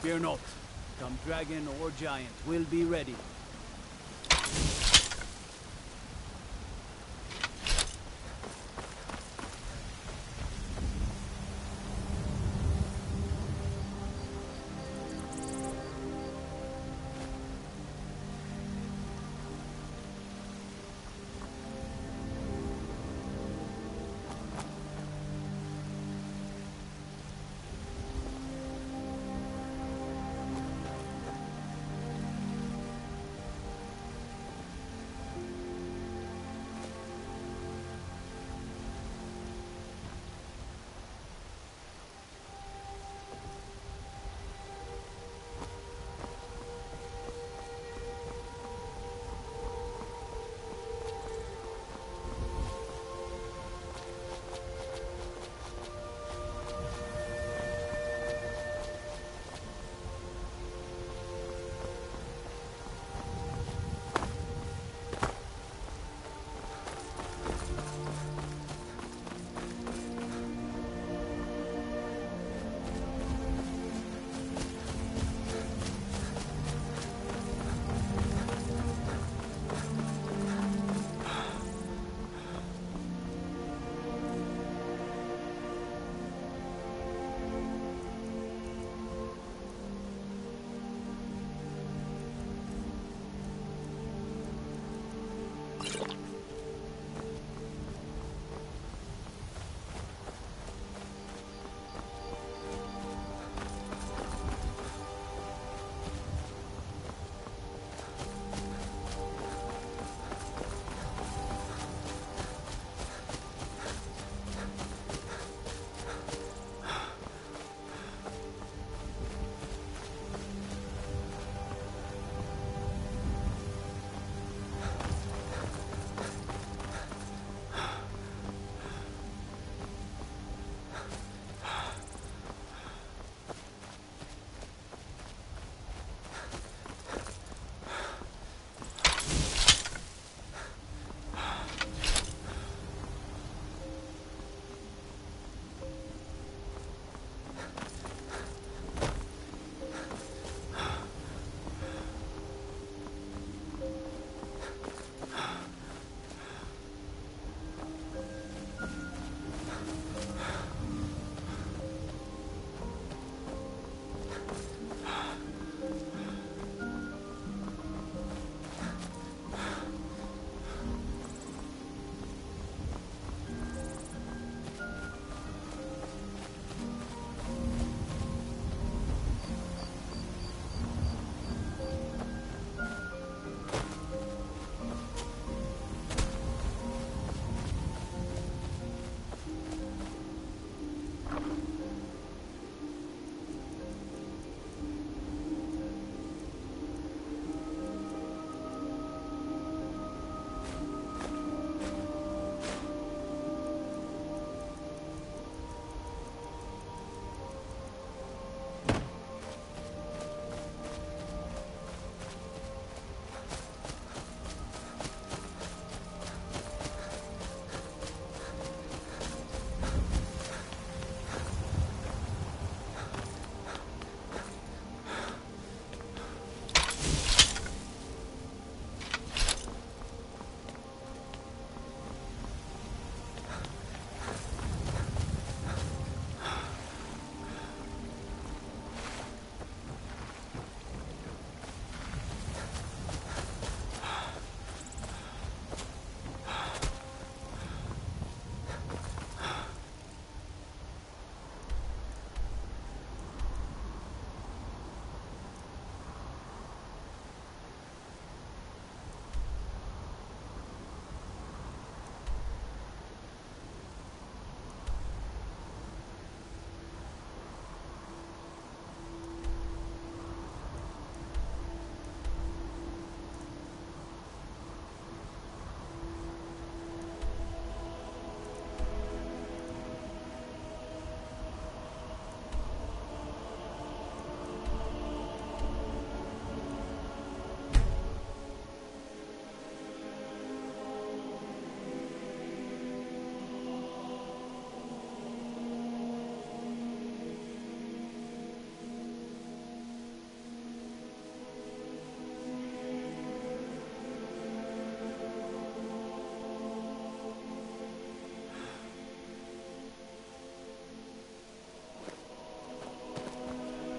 Fear not. Come dragon or giant, we'll be ready.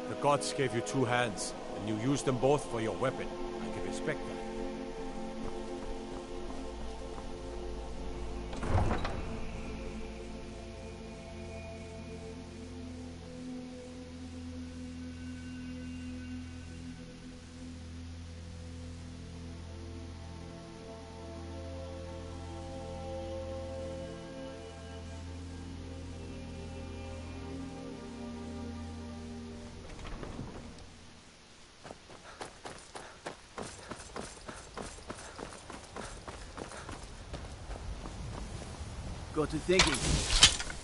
The gods gave you two hands, and you used them both for your weapon. I can respect that. Got to thinking.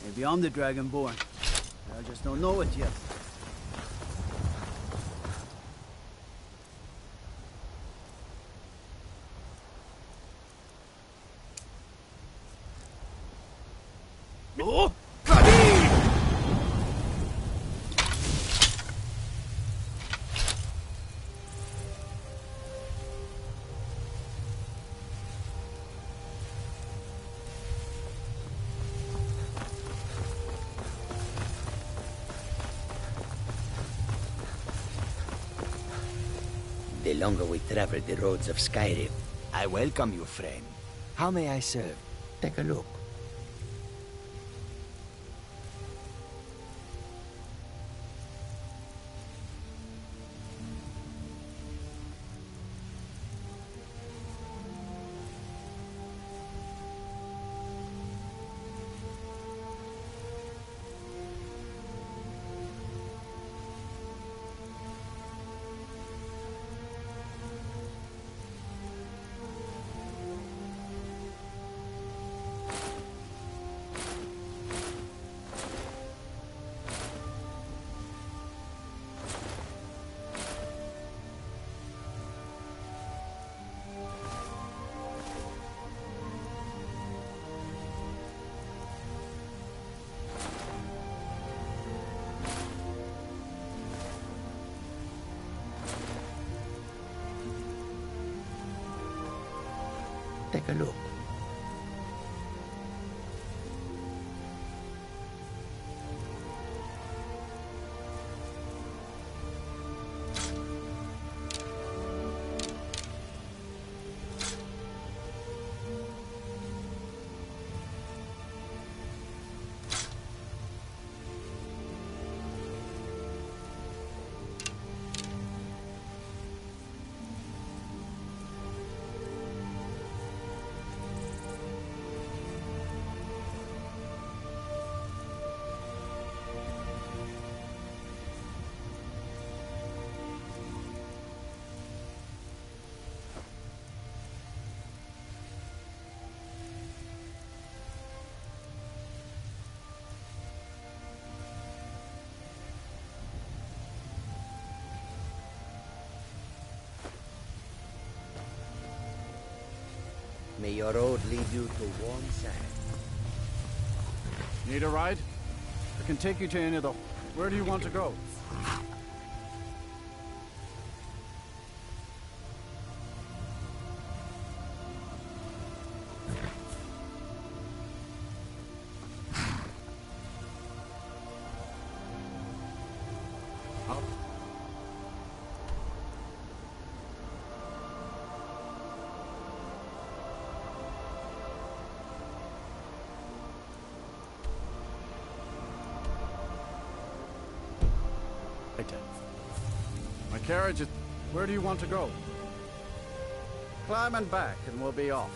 Maybe I'm the Dragonborn. I just don't know it yet. Oh! The longer we travel the roads of Skyrim. I welcome you, friend. How may I serve? Take a look. Take a look. May your road lead you to warm sand. Need a ride? I can take you to any of the... Where do you want to go? My carriage is... Where do you want to go? Climb and back and we'll be off.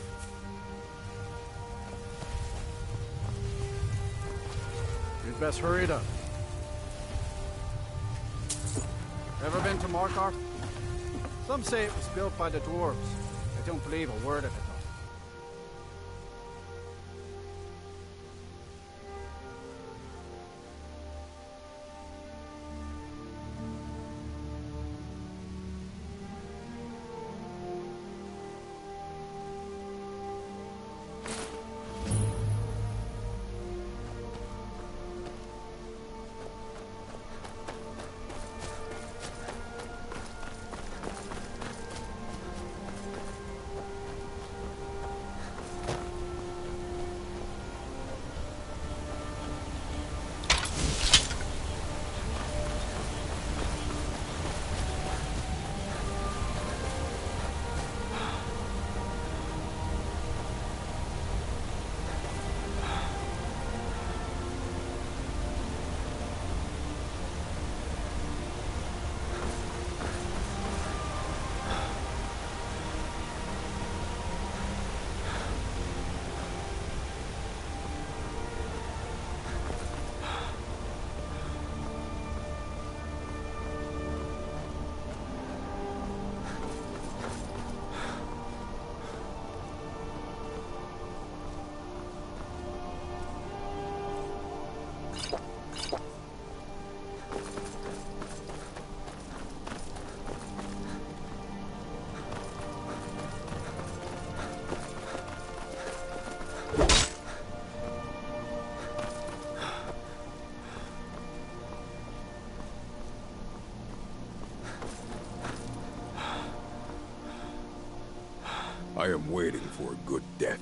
You'd best hurry it up. Ever been to Markarth? Some say it was built by the dwarves. I don't believe a word of it, though. I am waiting for a good death.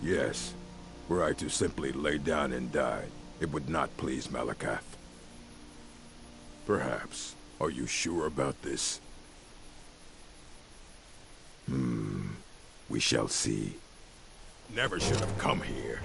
Yes, were I to simply lay down and die, it would not please Malakath. Perhaps. Are you sure about this? We shall see. Never should have come here.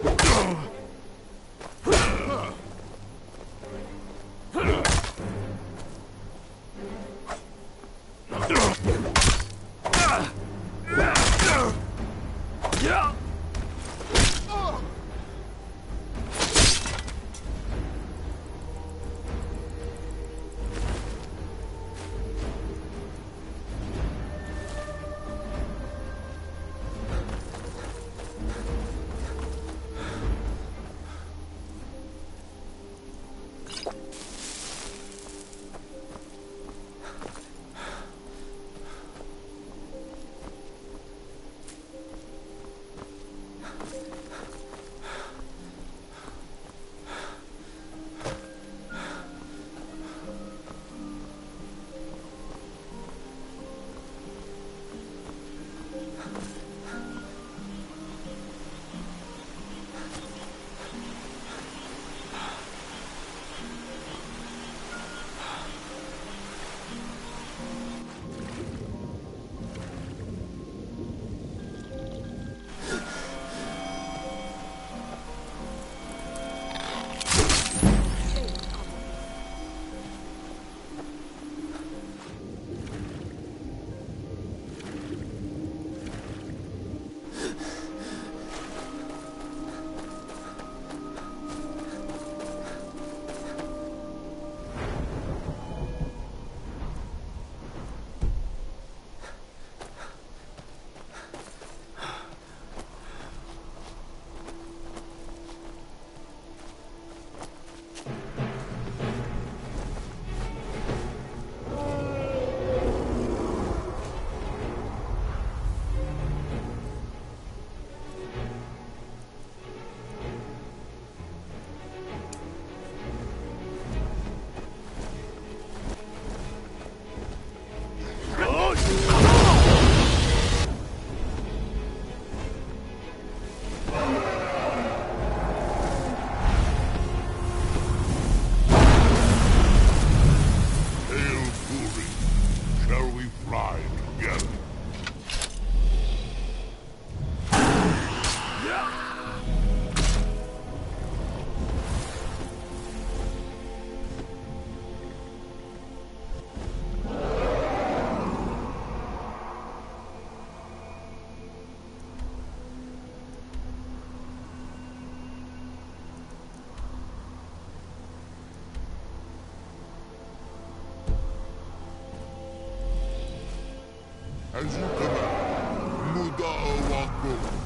As you command, Muda Awako.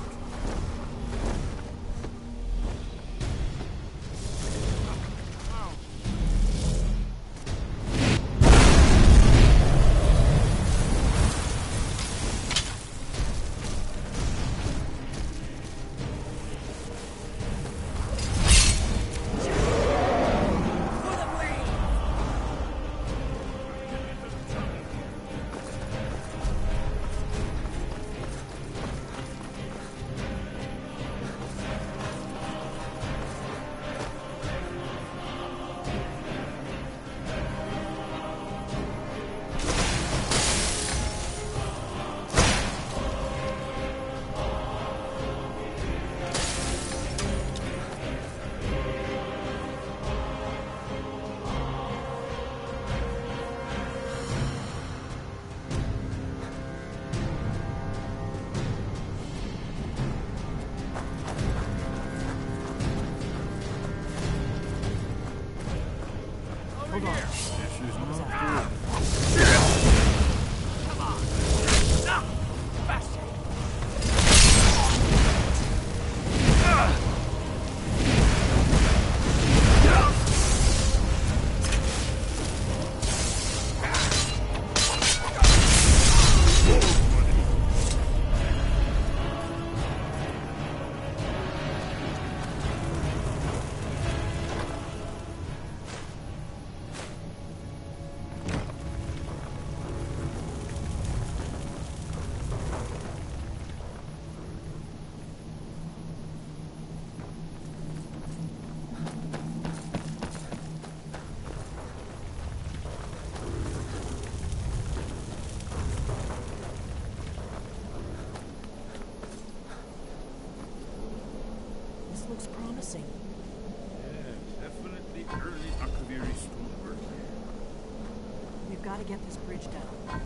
We've got to get this bridge down.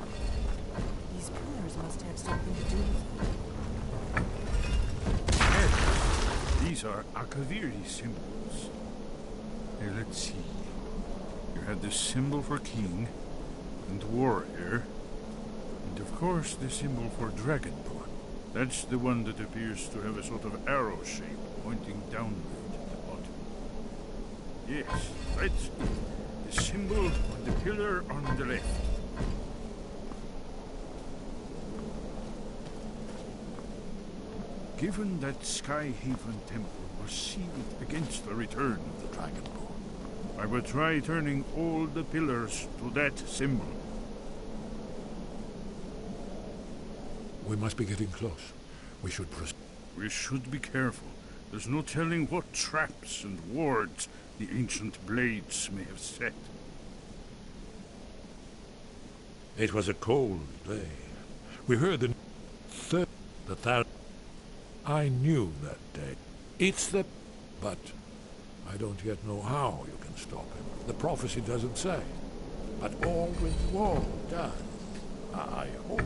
These pillars must have something to do with it. Yes, these are Akaviri symbols. Here, let's see. You have the symbol for king and warrior, and of course the symbol for dragonborn. That's the one that appears to have a sort of arrow shape pointing downward at the bottom. Yes, that's it. The symbol on the pillar on the left. Given that Skyhaven Temple was sealed against the return of the Dragonborn, I will try turning all the pillars to that symbol. We must be getting close. We should proceed. We should be careful. There's no telling what traps and wards the ancient blades may have set. It was a cold day. We heard the thousand. I knew that day. It's the... But I don't yet know how you can stop him. The prophecy doesn't say. But Aldrin's wall does. I hope.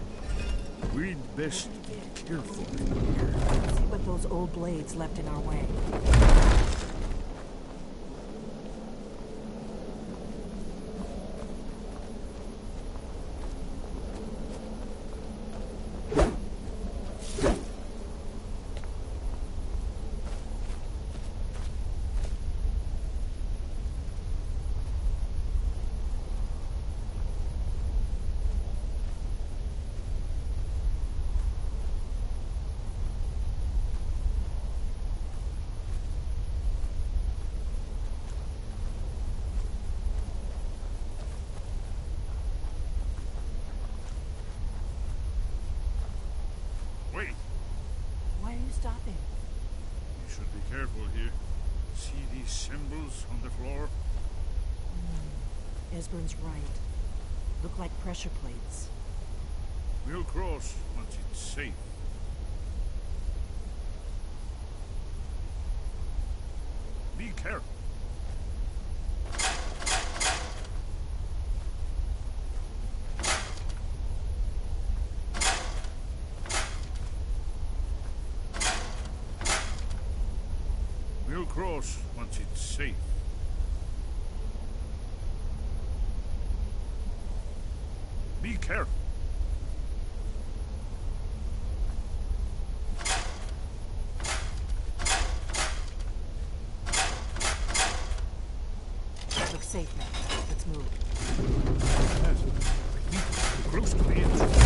We'd best be careful in here. See what those old blades left in our way. Wait! Why are you stopping? We should be careful here. See these symbols on the floor? Esbern's right. Look like pressure plates. We'll cross once it's safe. Be careful. We'll cross once it's safe. Be careful. Looks safe now. Let's move. Yes. Close to the entrance.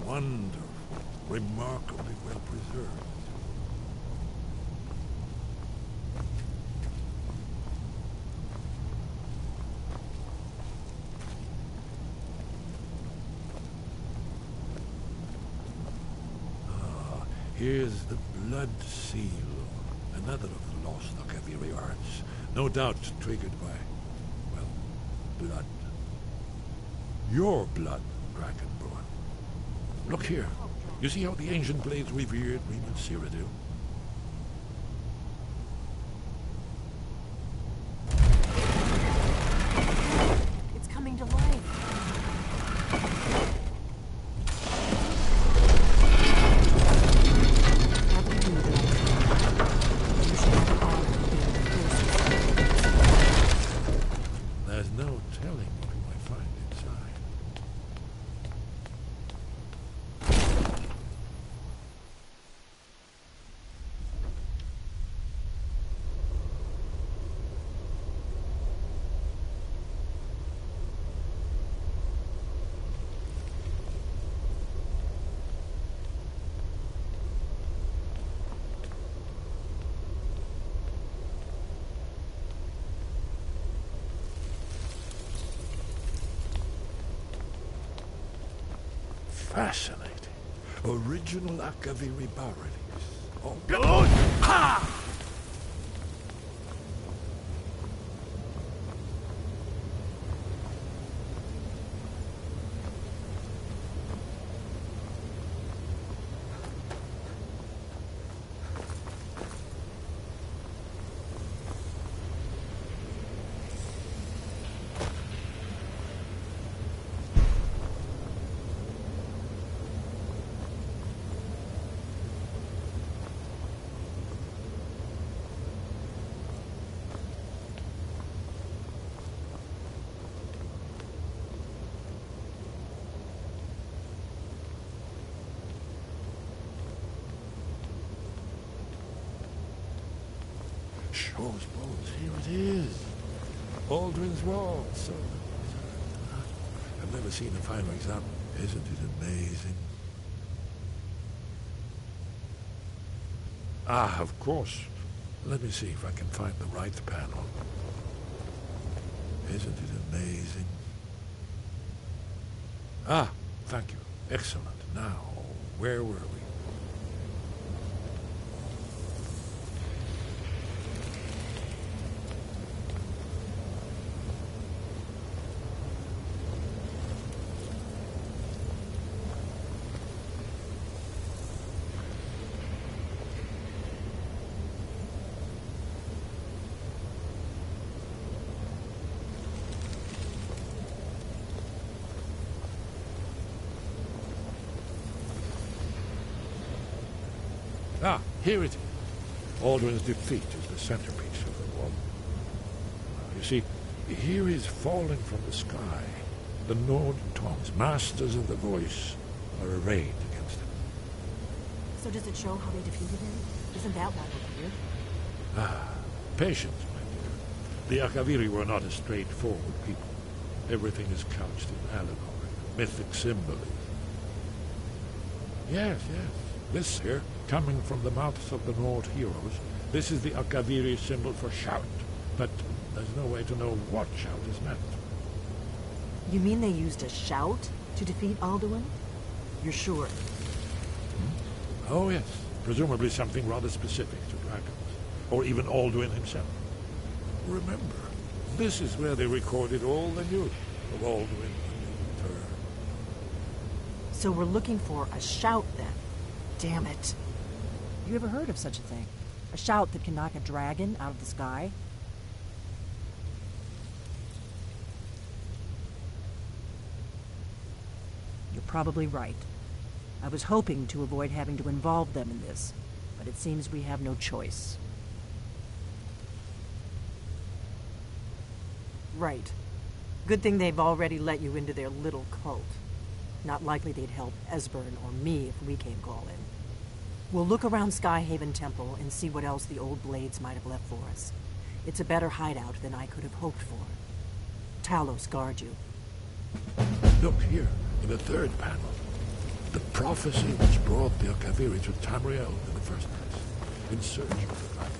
Wonderful. Remarkably well preserved. Ah, here's the blood seal. Another of the lost Akaviri arts. No doubt triggered by, well, blood. Your blood, Dragonborn. Look here. You see how the ancient blades revered Reman Cyrodiil? It's coming to life. How do you do that? You should have a power to be able to pierce it. There's no telling what we might find inside. Fascinating. Original Akaviri bas-reliefs. Oh, God! Ha! Shaw's bones, here it is. Aldrin's Wall. So, I've never seen a finer example. Isn't it amazing? Ah, of course. Let me see if I can find the right panel. Isn't it amazing? Ah, thank you. Excellent. Now, where were we? Ah, here it is. Aldrin's defeat is the centerpiece of the wall. You see, here is falling from the sky. The Nord Tongs, masters of the voice, are arrayed against him. So does it show how they defeated him? Isn't that why we're here? Ah, patience, my dear. The Akaviri were not a straightforward people. Everything is couched in allegory, mythic symbolism. Yes, yes. This here, coming from the mouths of the Nord heroes, this is the Akaviri symbol for shout. But there's no way to know what shout is meant. You mean they used a shout to defeat Alduin? You're sure? Oh, yes. Presumably something rather specific to dragons. Or even Alduin himself. Remember, this is where they recorded all the news of Alduin and his return. So we're looking for a shout then. Damn it. You ever heard of such a thing? A shout that can knock a dragon out of the sky? You're probably right. I was hoping to avoid having to involve them in this, but it seems we have no choice. Right. Good thing they've already let you into their little cult. Not likely they'd help Esbern or me if we came calling. We'll look around Skyhaven Temple and see what else the old blades might have left for us. It's a better hideout than I could have hoped for. Talos guard you. Look here, in the third panel. The prophecy which brought the Akaviri to Tamriel in the first place, in search of the dragon.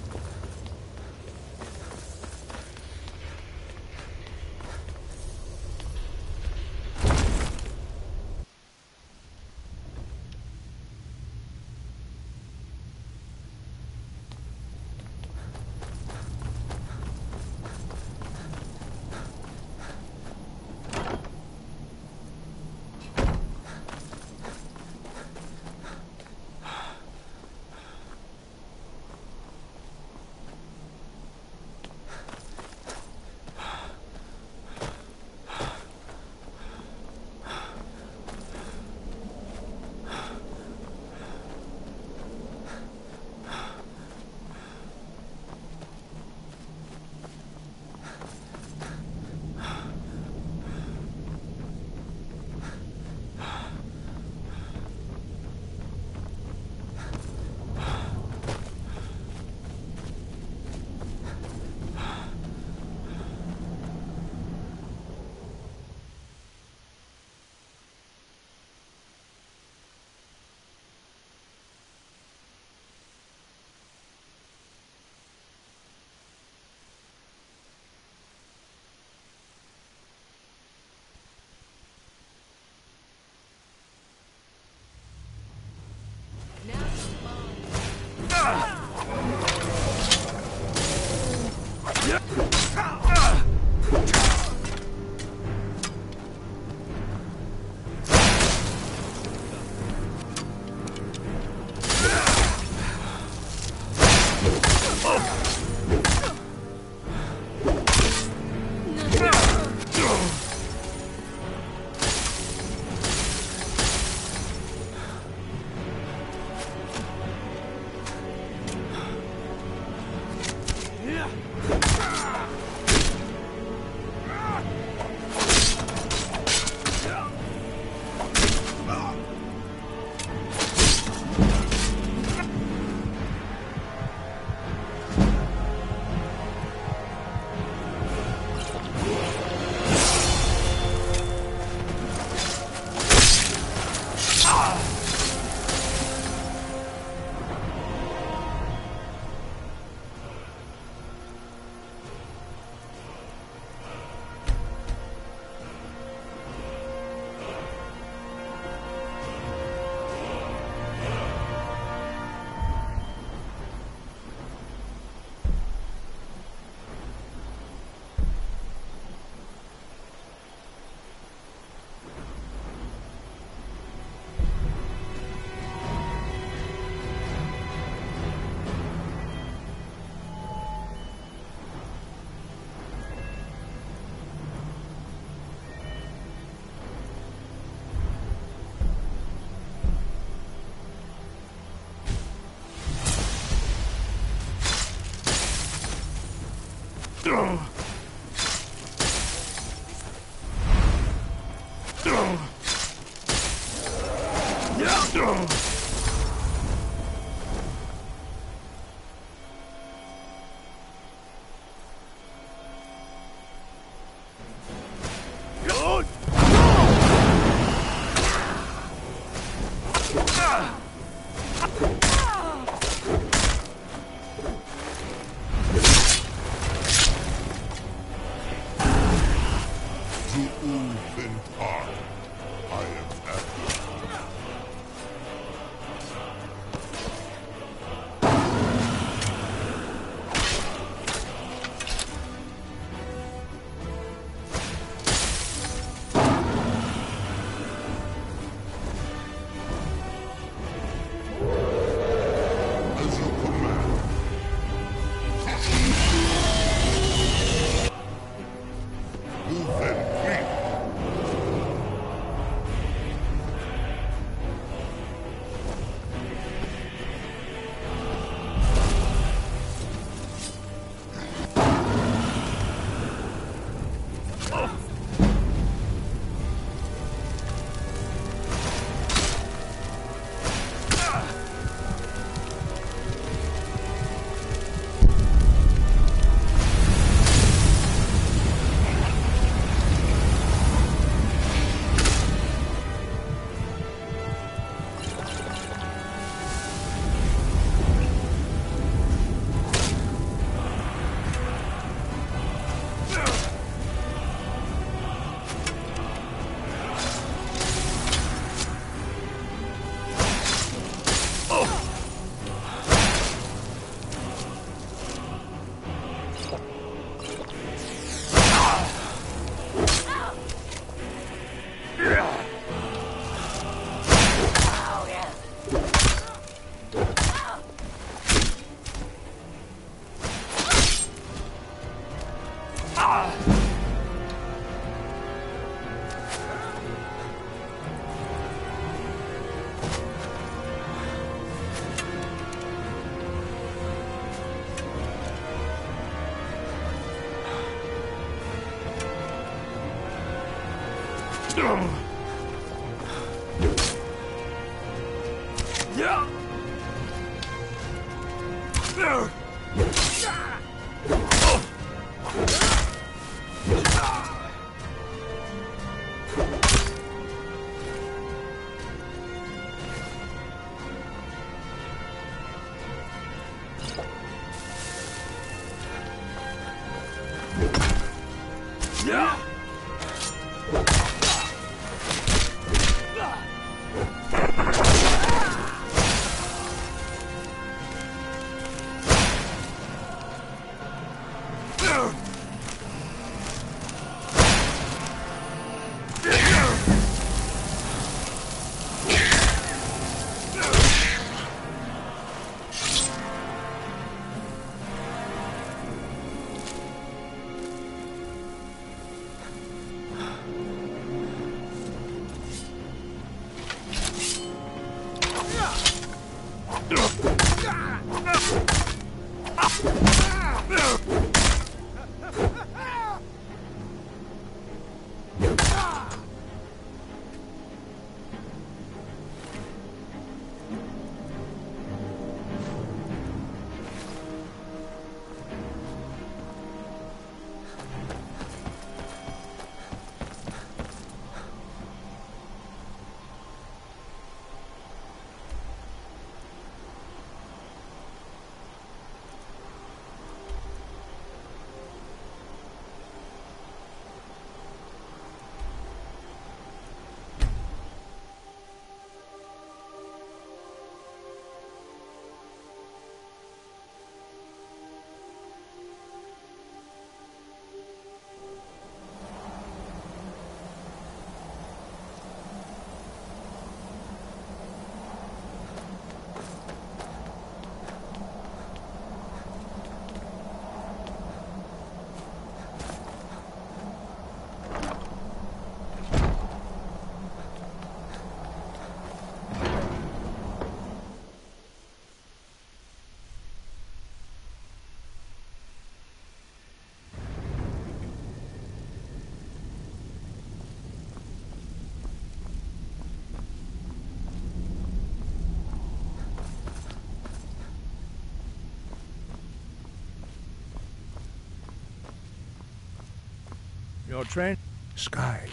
Your train? Sky,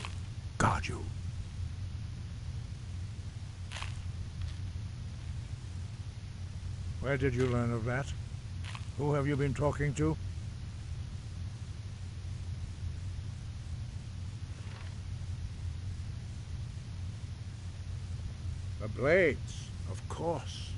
guard you. Where did you learn of that? Who have you been talking to? The Blades, of course.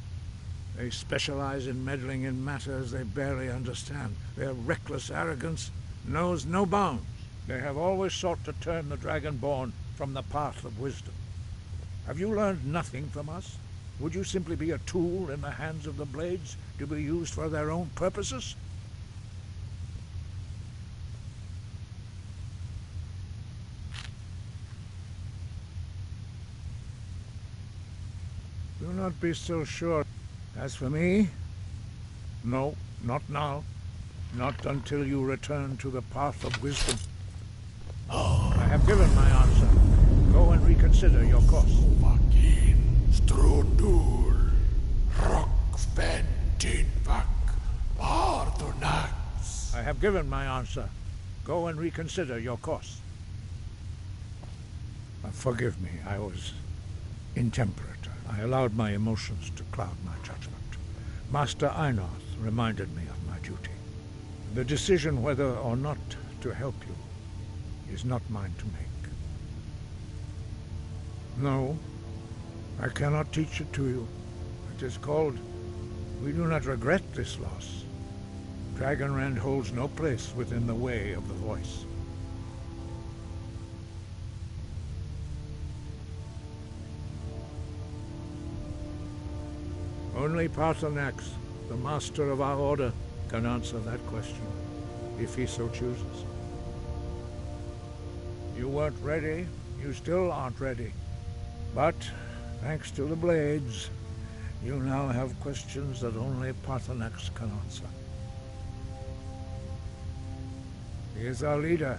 They specialize in meddling in matters they barely understand. Their reckless arrogance knows no bounds. They have always sought to turn the Dragonborn from the path of wisdom. Have you learned nothing from us? Would you simply be a tool in the hands of the Blades to be used for their own purposes? Do not be so sure. As for me, no, not now. Not until you return to the path of wisdom. I have given my answer. Go and reconsider your course. Strundur, Rockventinvak, Ardonax. I have given my answer. Go and reconsider your course. Forgive me, I was intemperate. I allowed my emotions to cloud my judgment. Master Einarth reminded me of my duty. The decision whether or not to help you is not mine to make. No, I cannot teach it to you. It is called, we do not regret this loss. Dragonrend holds no place within the way of the voice. Only Paarthurnax, the master of our order, can answer that question, if he so chooses. You weren't ready, you still aren't ready. But, thanks to the Blades, you now have questions that only Paarthurnax can answer. He is our leader.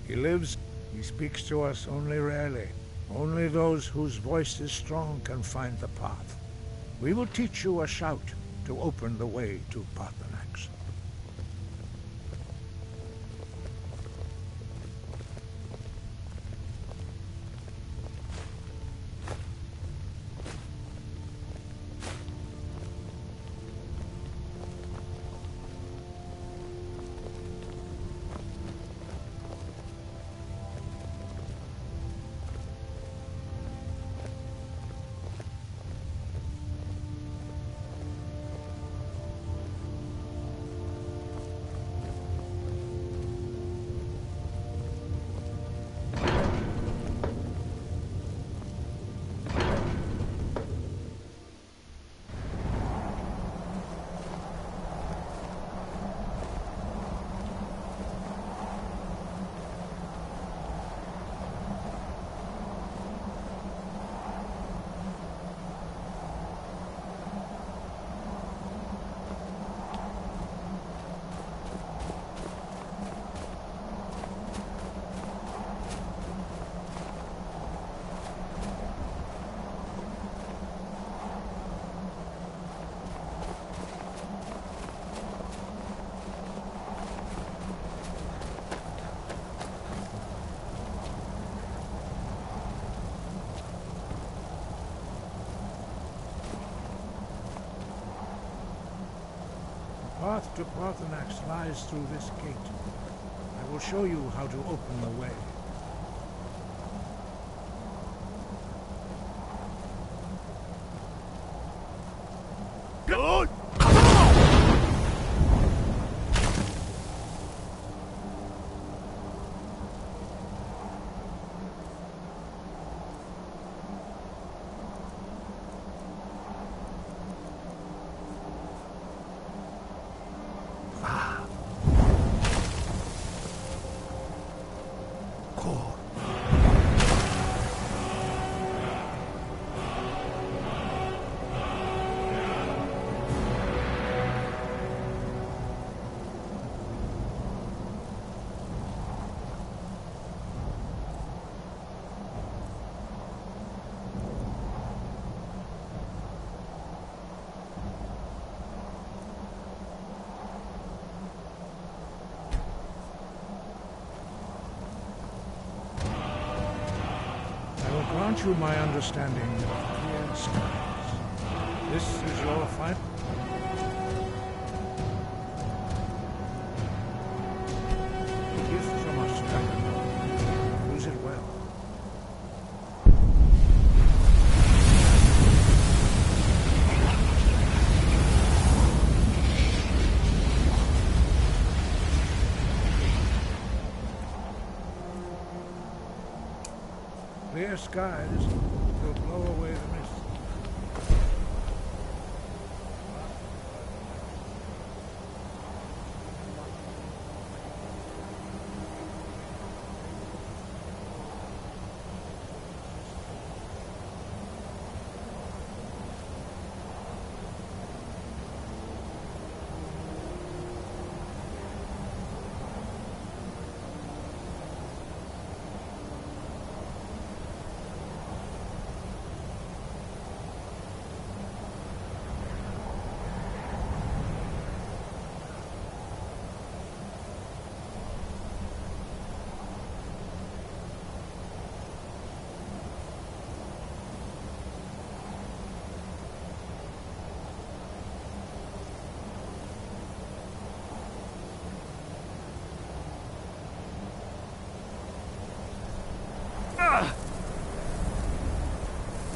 He lives, he speaks to us only rarely. Only those whose voice is strong can find the path. We will teach you a shout to open the way to Paarthurnax. The path to Paarthurnax lies through this gate. I will show you how to open the way. Good! grant you my understanding of clear skies. This is your final... A gift from us, Dragon. Use it well. Clear skies will blow away the mist.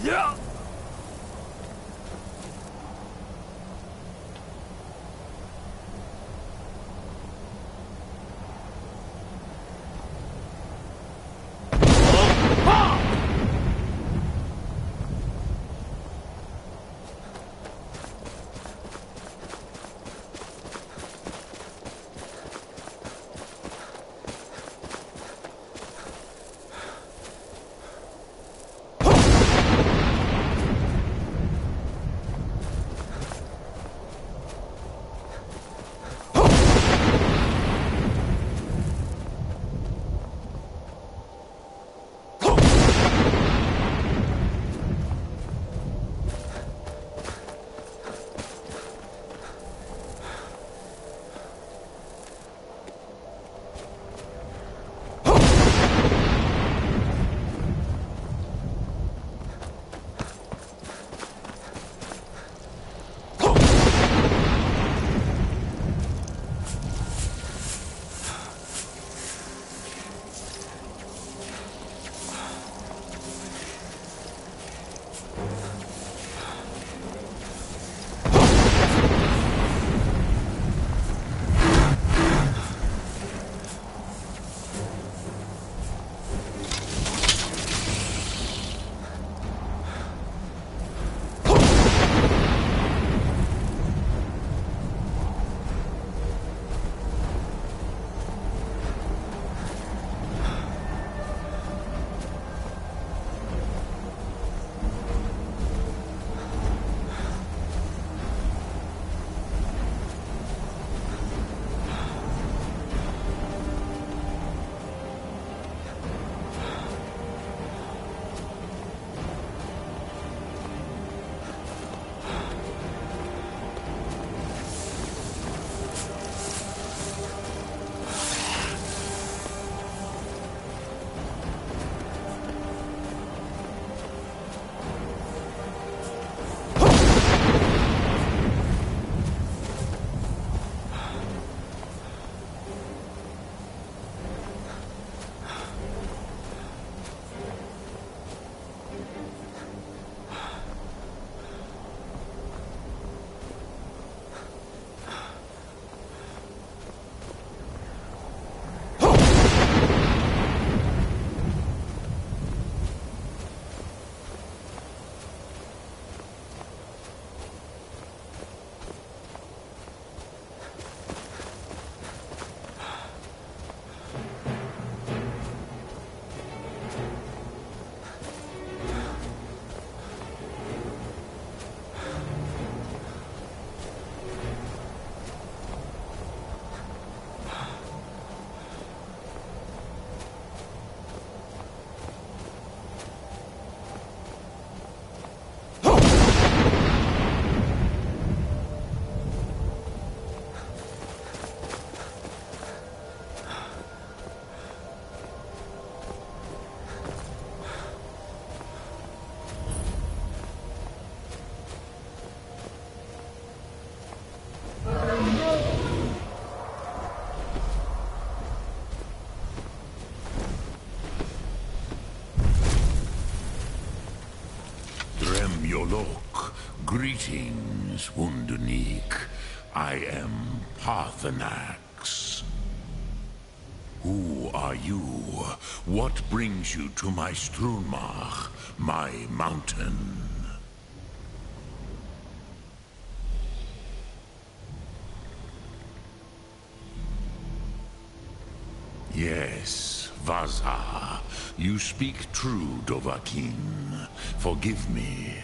Yeah! Look, greetings, Wunderneek. I am Parthenax. Who are you? What brings you to my Strunmach, my mountain? Yes, Vaza. You speak true, Dovahkiin. Forgive me.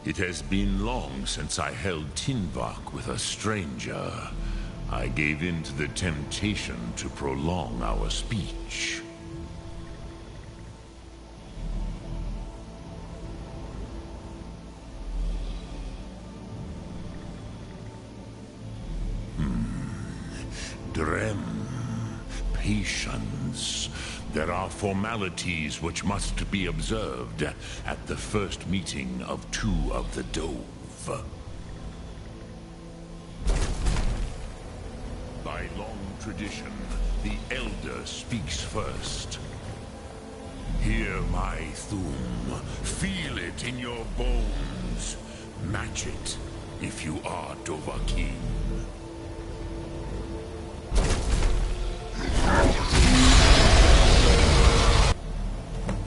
It has been long since I held Tinvak with a stranger. I gave in to the temptation to prolong our speech. Drem. Patience. There are formalities which must be observed at the first meeting of two of the Dove. By long tradition, the Elder speaks first. Hear my Thum. Feel it in your bones. Match it if you are Dovahkiin.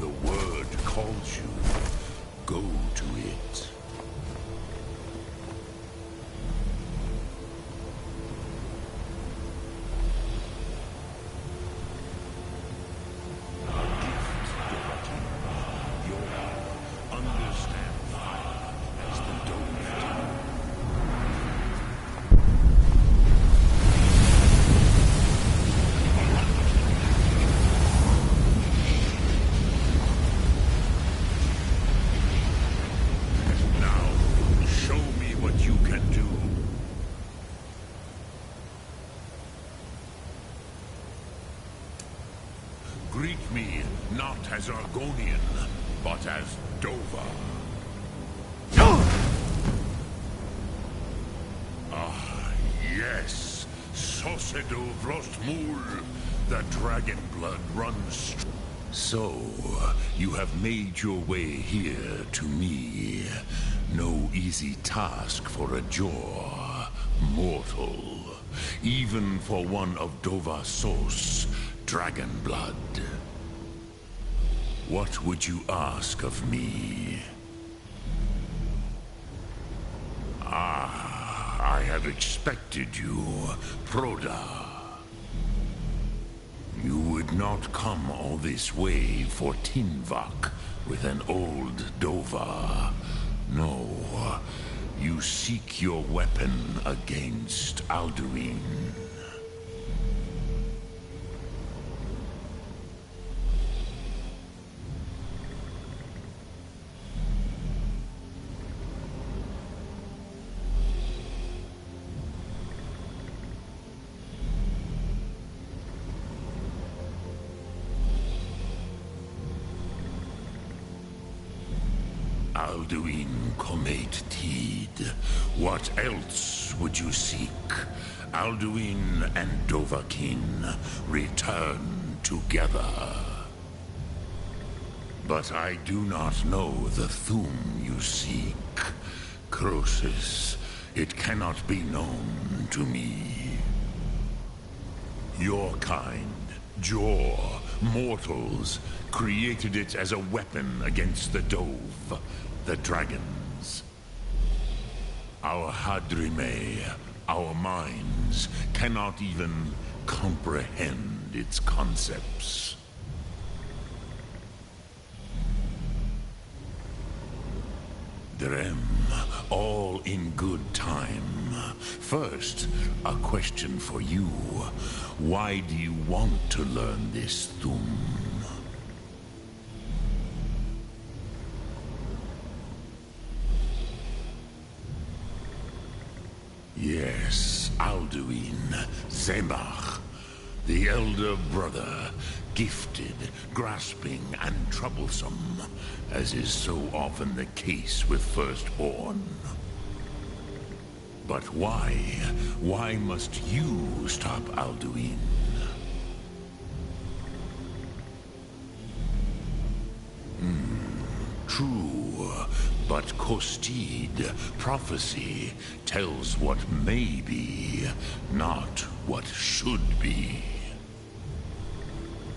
The word calls you. Go to it. Greet me not as Argonian, but as Dova. Ah, yes. Sosedo Vrostmul. The dragon blood runs. So, you have made your way here to me. No easy task for a Jor, mortal. Even for one of Dova Sos, dragon blood. What would you ask of me? Ah, I have expected you, Proda. You would not come all this way for Tinvak with an old Dova. No, you seek your weapon against Alduin. Alduin Comet Tid. What else would you seek? Alduin and Dovahkiin return together. But I do not know the Thum you seek. Croesus, it cannot be known to me. Your kind, Jor, mortals, created it as a weapon against the Dove, the dragons. Our Hadrime, our minds, cannot even comprehend its concepts. Drem, all in good time. First, a question for you. Why do you want to learn this Thum? Yes, Alduin, Zemach, the elder brother, gifted, grasping, and troublesome, as is so often the case with Firstborn. But why? Why must you stop Alduin? True. but Kostid, prophecy, tells what may be, not what should be.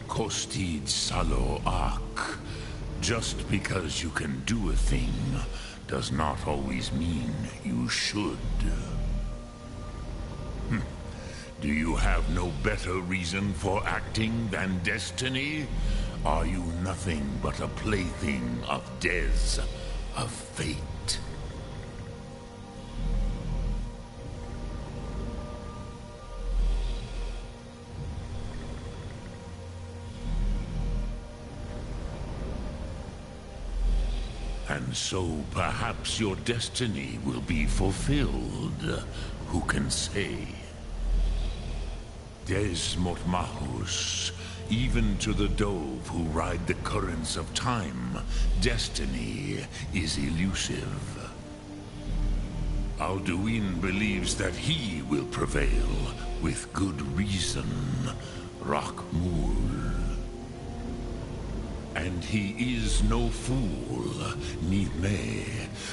Kostid Salo Ak. Just because you can do a thing does not always mean you should. Do you have no better reason for acting than destiny? Are you nothing but a plaything of Des, of fate? And so perhaps your destiny will be fulfilled. Who can say? Des Motmahus, even to the dove who ride the currents of time, destiny is elusive. Alduin believes that he will prevail, with good reason. Rakmul. And he is no fool, ni me.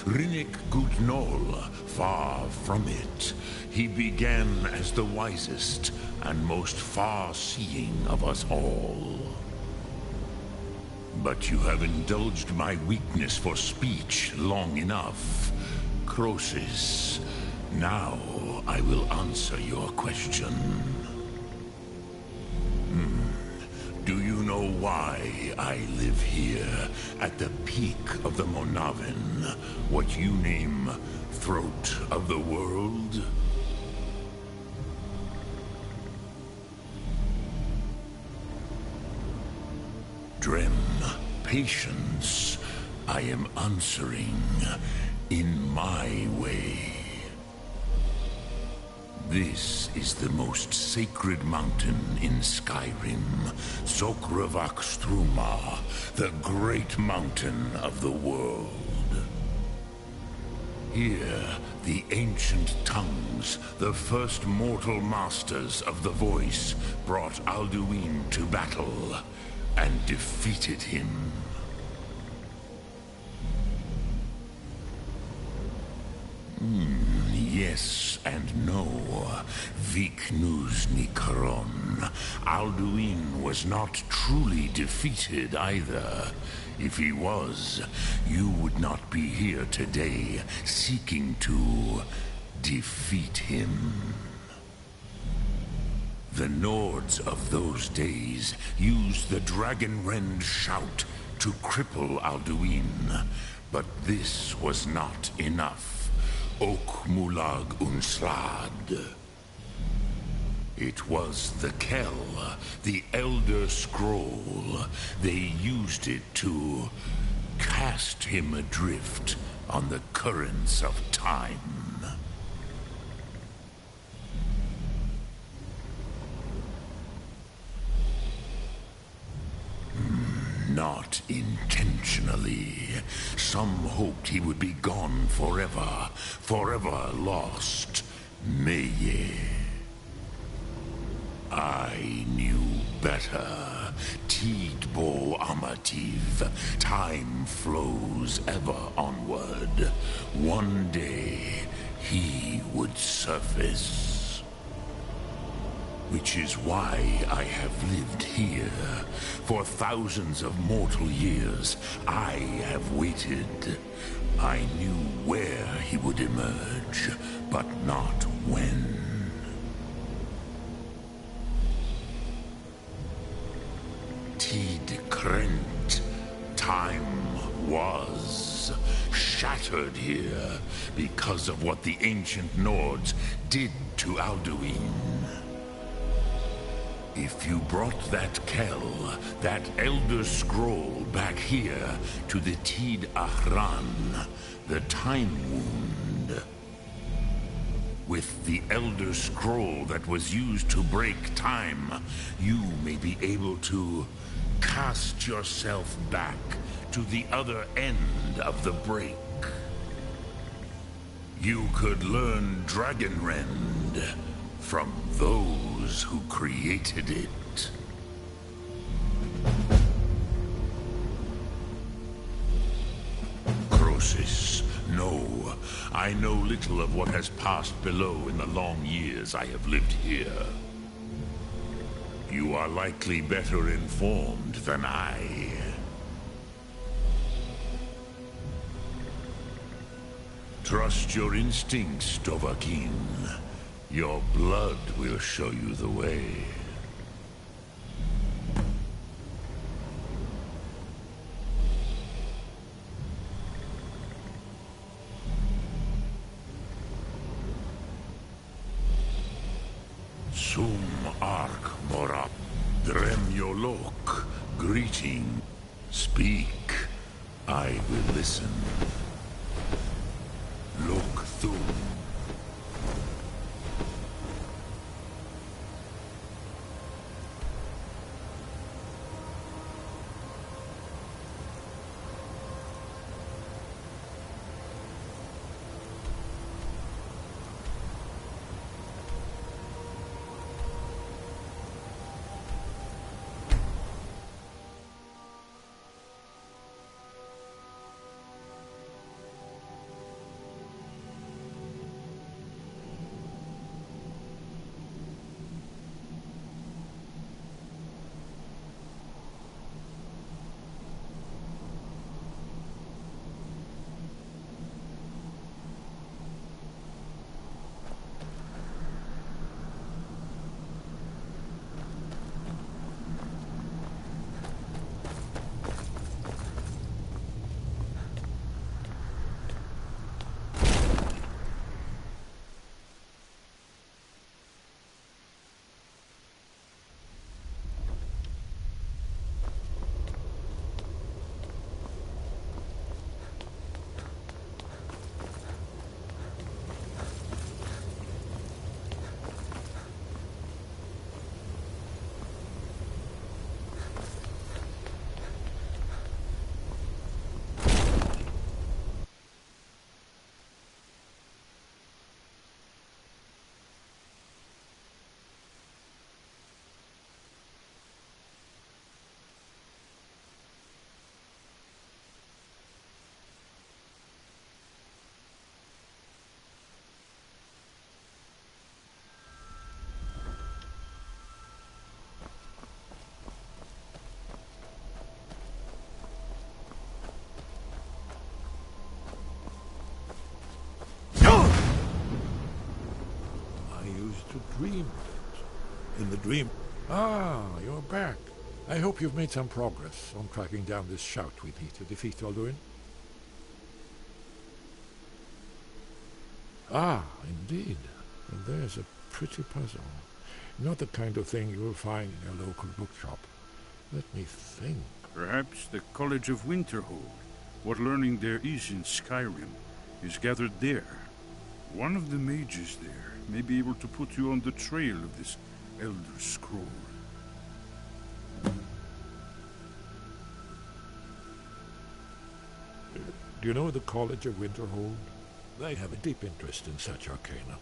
Rinnik Gutnol, far from it. He began as the wisest and most far-seeing of us all. But you have indulged my weakness for speech long enough. Croesus, now I will answer your question. Do you know why I live here, at the peak of the Monavin, what you name Throat of the World? Drem, patience. I am answering in my way. This is the most sacred mountain in Skyrim, Sokravak Struma, the great mountain of the world. Here, the ancient tongues, the first mortal masters of the voice, brought Alduin to battle and defeated him. Yes and no. Viknus Nikaron. Alduin was not truly defeated either. If he was, you would not be here today seeking to defeat him. The Nords of those days used the Dragonrend shout to cripple Alduin, but this was not enough. Ok Mulag Unslad. It was the Kell, the Elder Scroll. They used it to cast him adrift on the currents of time. Not intentionally. Some hoped he would be gone forever, forever lost. Meye. I knew better. Tidbo Amativ. Time flows ever onward. One day, he would surface. Which is why I have lived here. For thousands of mortal years, I have waited. I knew where he would emerge, but not when. Tid Krent. Time was shattered here because of what the ancient Nords did to Alduin. If you brought that Kell, that Elder Scroll back here to the Tid Ahran, the Time Wound, with the Elder Scroll that was used to break time, you may be able to cast yourself back to the other end of the break. You could learn Dragonrend from those who created it. forces. No, I know little of what has passed below in the long years I have lived here. You are likely better informed than I. Trust your instincts, Dovahkiin. Your blood will show you the way. Sum ark morap, drem yolok, greeting. Speak, I will listen. Look through. Dreamed it. In the dream... Ah, you're back. I hope you've made some progress on tracking down this shout we need to defeat Alduin. Ah, indeed. And there's a pretty puzzle. Not the kind of thing you will find in your local bookshop. Let me think. Perhaps the College of Winterhold. What learning there is in Skyrim is gathered there. One of the mages there may be able to put you on the trail of this Elder Scroll. Do you know the College of Winterhold? They have a deep interest in such arcana.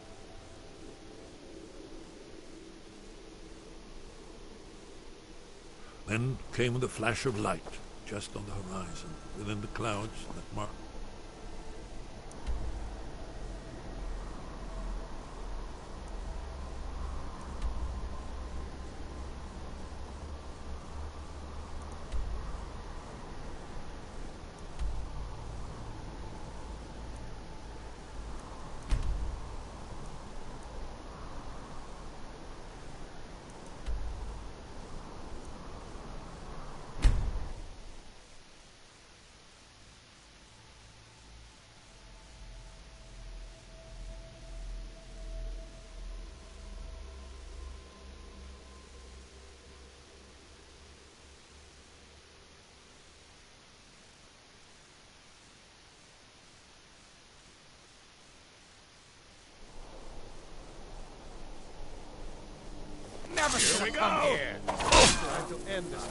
Then came the flash of light, just on the horizon, within the clouds that marked. Never should have come here. Trying to end this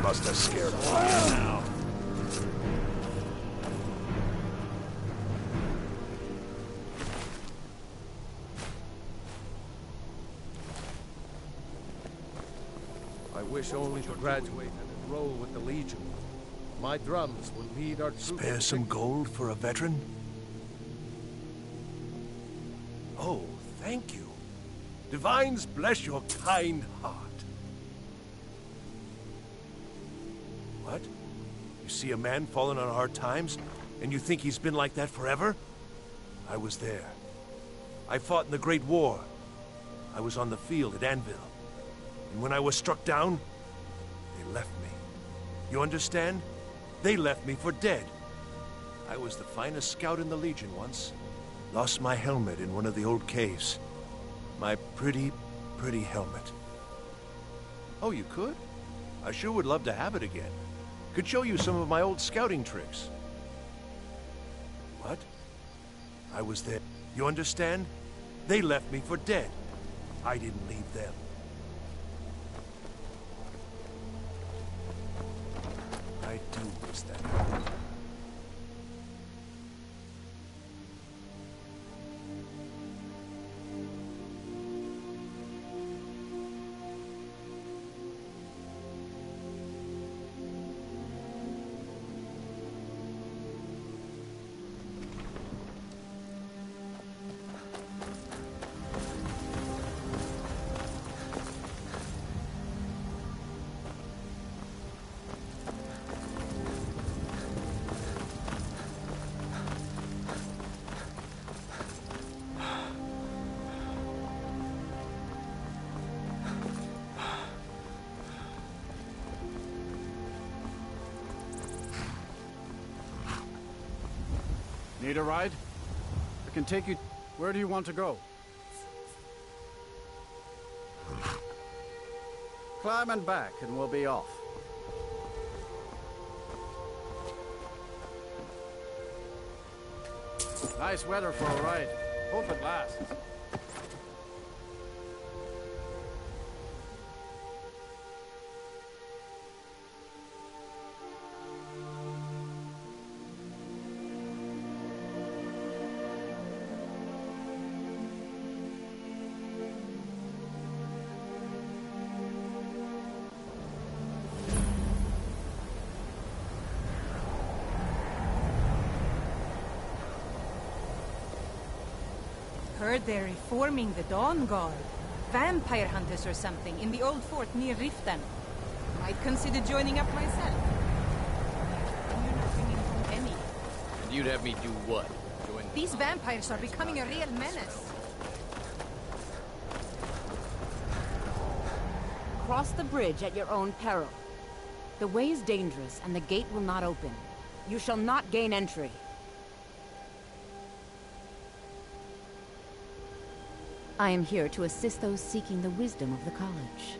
Must have gonna scare the fire now. I wish only to graduate and enroll with the Legion. My drums will lead our troops. Spare some gold for a veteran? Oh, thank you. Divines bless your kind heart. What? You see a man fallen on hard times, and you think he's been like that forever? I was there. I fought in the Great War. I was on the field at Anvil. And when I was struck down, they left me. You understand? They left me for dead. I was the finest scout in the Legion once. Lost my helmet in one of the old caves. My pretty, pretty helmet. Oh, you could? I sure would love to have it again. Could show you some of my old scouting tricks. What? I was there. You understand? They left me for dead. I didn't leave them. I do miss that helmet. Need a ride? I can take you... Where do you want to go? Climb and back, and we'll be off. Nice weather for a ride. Hope it lasts. Heard they're reforming the Dawn Guard. Vampire hunters or something in the old fort near Riften. Might consider joining up myself. You're not bringing home any. And you'd have me do what? Join... These vampires are becoming a real menace. Cross the bridge at your own peril. The way is dangerous and the gate will not open. You shall not gain entry. I am here to assist those seeking the wisdom of the college.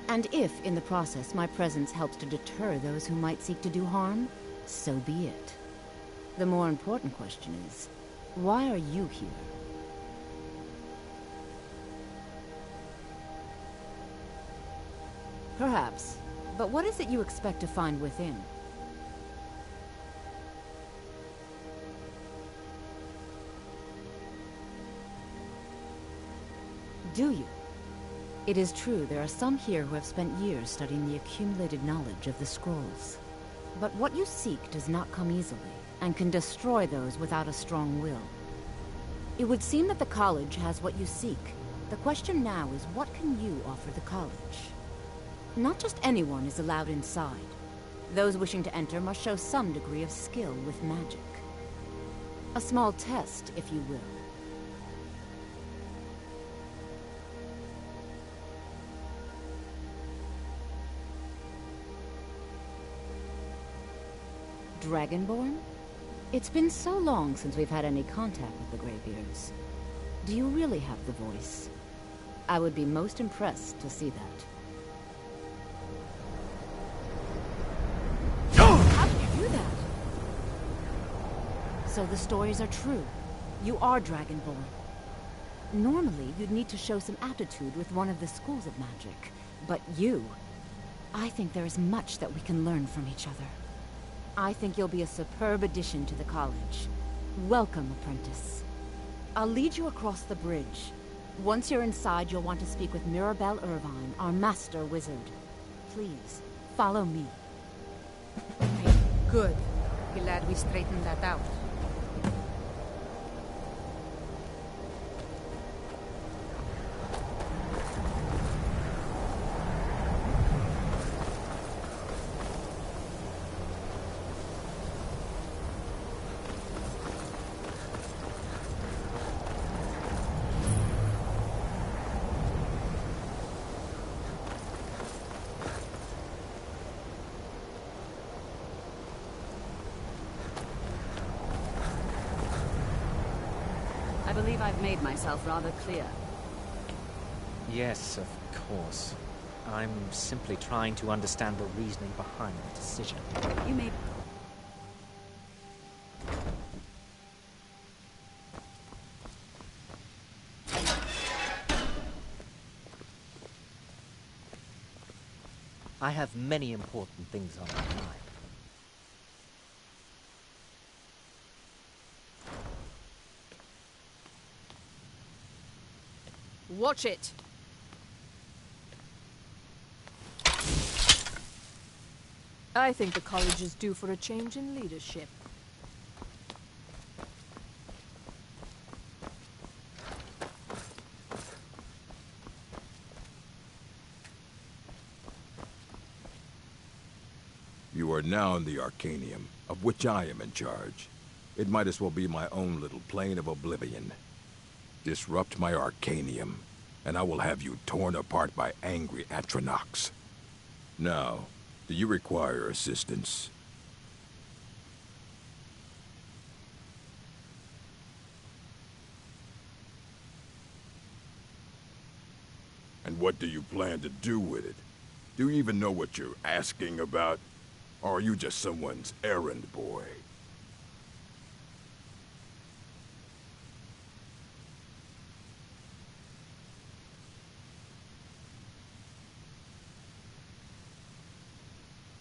And if, in the process, my presence helps to deter those who might seek to do harm, so be it. The more important question is, why are you here? Perhaps, but what is it you expect to find within? Do you? It is true there are some here who have spent years studying the accumulated knowledge of the scrolls. But what you seek does not come easily, and can destroy those without a strong will. It would seem that the college has what you seek. The question now is, what can you offer the college? Not just anyone is allowed inside. Those wishing to enter must show some degree of skill with magic. A small test, if you will. Dragonborn? It's been so long since we've had any contact with the Greybeards. Do you really have the voice? I would be most impressed to see that. How did you do that? So the stories are true. You are Dragonborn. Normally, you'd need to show some aptitude with one of the schools of magic. But you... I think there is much that we can learn from each other. I think you'll be a superb addition to the college. Welcome, apprentice. I'll lead you across the bridge. Once you're inside, you'll want to speak with Mirabelle Irvine, our master wizard. Please, follow me. Good. Glad we straightened that out. I believe I've made myself rather clear. Yes, of course. I'm simply trying to understand the reasoning behind the decision. You may... I have many important things on my mind. Watch it! I think the college is due for a change in leadership. You are now in the Arcanium, of which I am in charge. It might as well be my own little plane of oblivion. Disrupt my Arcanium, and I will have you torn apart by angry Atronachs. Now, do you require assistance? And what do you plan to do with it? Do you even know what you're asking about? Or are you just someone's errand boy?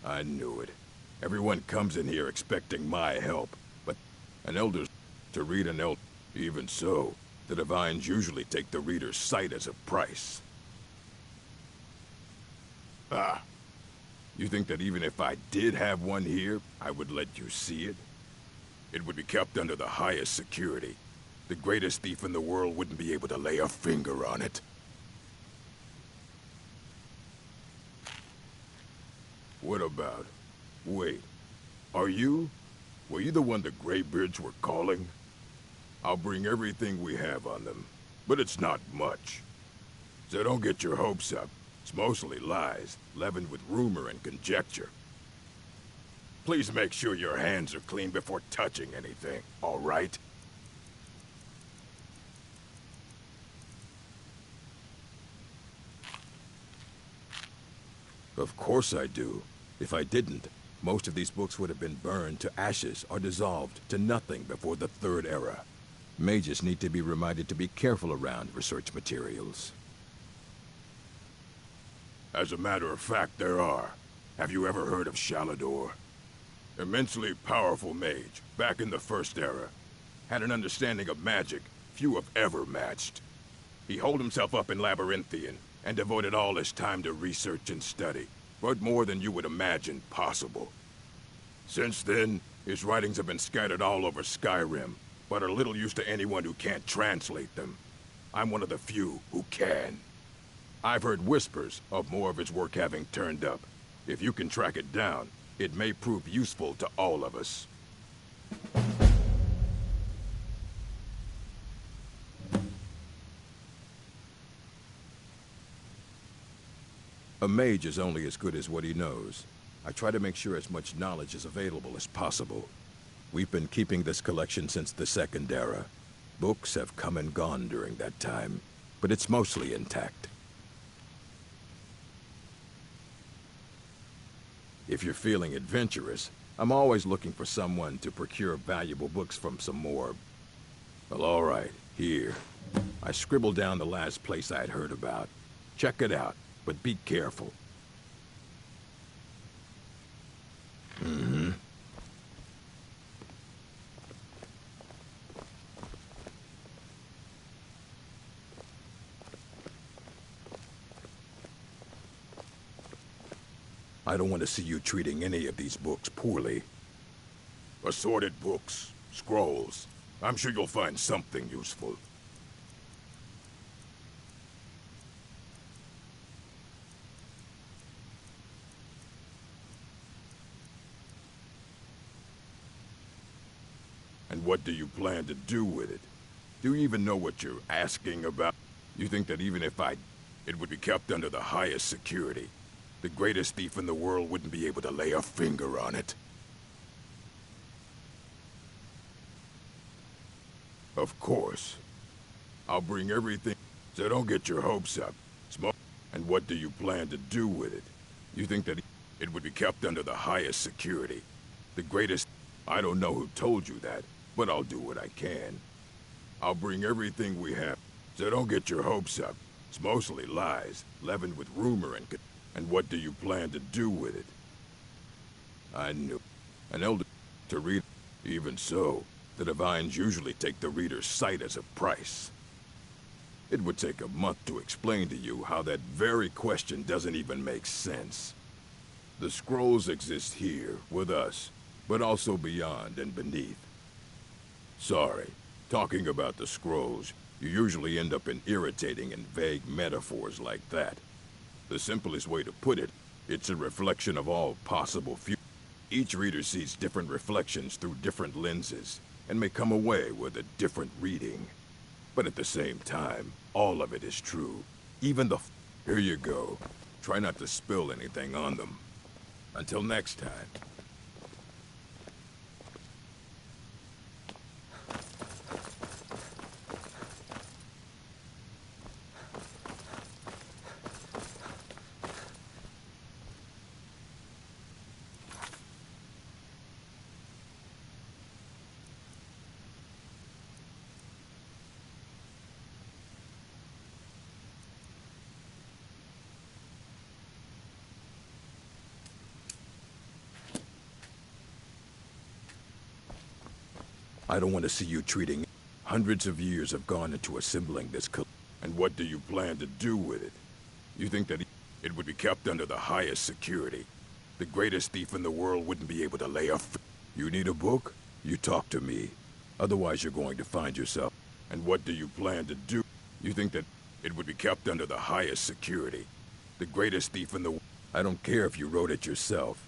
I knew it. Everyone comes in here expecting my help, but an elder's to read an elder. Even so, the divines usually take the reader's sight as a price. Ah. You think that even if I did have one here, I would let you see it? It would be kept under the highest security. The greatest thief in the world wouldn't be able to lay a finger on it. What about? Wait. Are you? Were you the one the Greybeards were calling? I'll bring everything we have on them, but it's not much. So don't get your hopes up. It's mostly lies, leavened with rumor and conjecture. Please make sure your hands are clean before touching anything, all right? Of course I do. If I didn't, most of these books would have been burned to ashes or dissolved to nothing before the Third Era. Mages need to be reminded to be careful around research materials. As a matter of fact, there are. Have you ever heard of Shalador? Immensely powerful mage, back in the First Era. Had an understanding of magic few have ever matched. He holed himself up in Labyrinthian, and devoted all his time to research and study, but more than you would imagine possible. Since then, his writings have been scattered all over Skyrim, but are little use to anyone who can't translate them. I'm one of the few who can. I've heard whispers of more of his work having turned up. If you can track it down, it may prove useful to all of us. A mage is only as good as what he knows. I try to make sure as much knowledge is available as possible. We've been keeping this collection since the Second Era. Books have come and gone during that time, but it's mostly intact. If you're feeling adventurous, I'm always looking for someone to procure valuable books from some more... Well, all right, here. I scribbled down the last place I'd heard about. Check it out, but be careful. I don't want to see you treating any of these books poorly. Assorted books, scrolls. I'm sure you'll find something useful. And what do you plan to do with it? Do you even know what you're asking about? You think that even if it would be kept under the highest security. The greatest thief in the world wouldn't be able to lay a finger on it. Of course. I'll bring everything, so don't get your hopes up. Smoke. And what do you plan to do with it? You think that it would be kept under the highest security. The greatest... I don't know who told you that, but I'll do what I can. I'll bring everything we have, so don't get your hopes up. It's mostly lies, leavened with rumor and... And what do you plan to do with it? I knew. An elder to read. Even so, the divines usually take the reader's sight as a price. It would take a month to explain to you how that very question doesn't even make sense. The scrolls exist here, with us, but also beyond and beneath. Sorry, talking about the scrolls, you usually end up in irritating and vague metaphors like that. The simplest way to put it, it's a reflection of all possible futures. Each reader sees different reflections through different lenses, and may come away with a different reading. But at the same time, all of it is true. Even the... Here you go. Try not to spill anything on them. Until next time. I don't want to see you treating... Hundreds of years have gone into assembling this and what do you plan to do with it? You think that it would be kept under the highest security? The greatest thief in the world wouldn't be able to lay a... You need a book? You talk to me. Otherwise you're going to find yourself... And what do you plan to do? You think that it would be kept under the highest security? The greatest thief in the... I don't care if you wrote it yourself.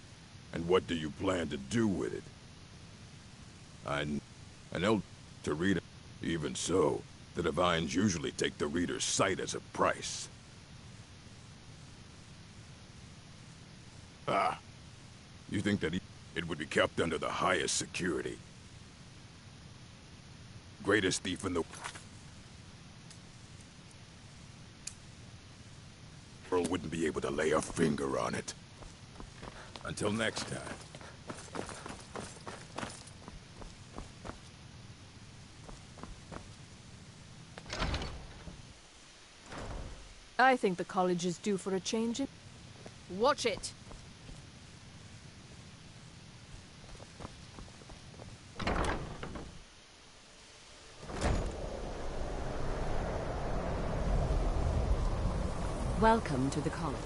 And what do you plan to do with it? An elder to read it. Even so, the divines usually take the reader's sight as a price. Ah. You think that it would be kept under the highest security? Greatest thief in the world wouldn't be able to lay a finger on it. Until next time. I think the college is due for a change. Watch it! Welcome to the college.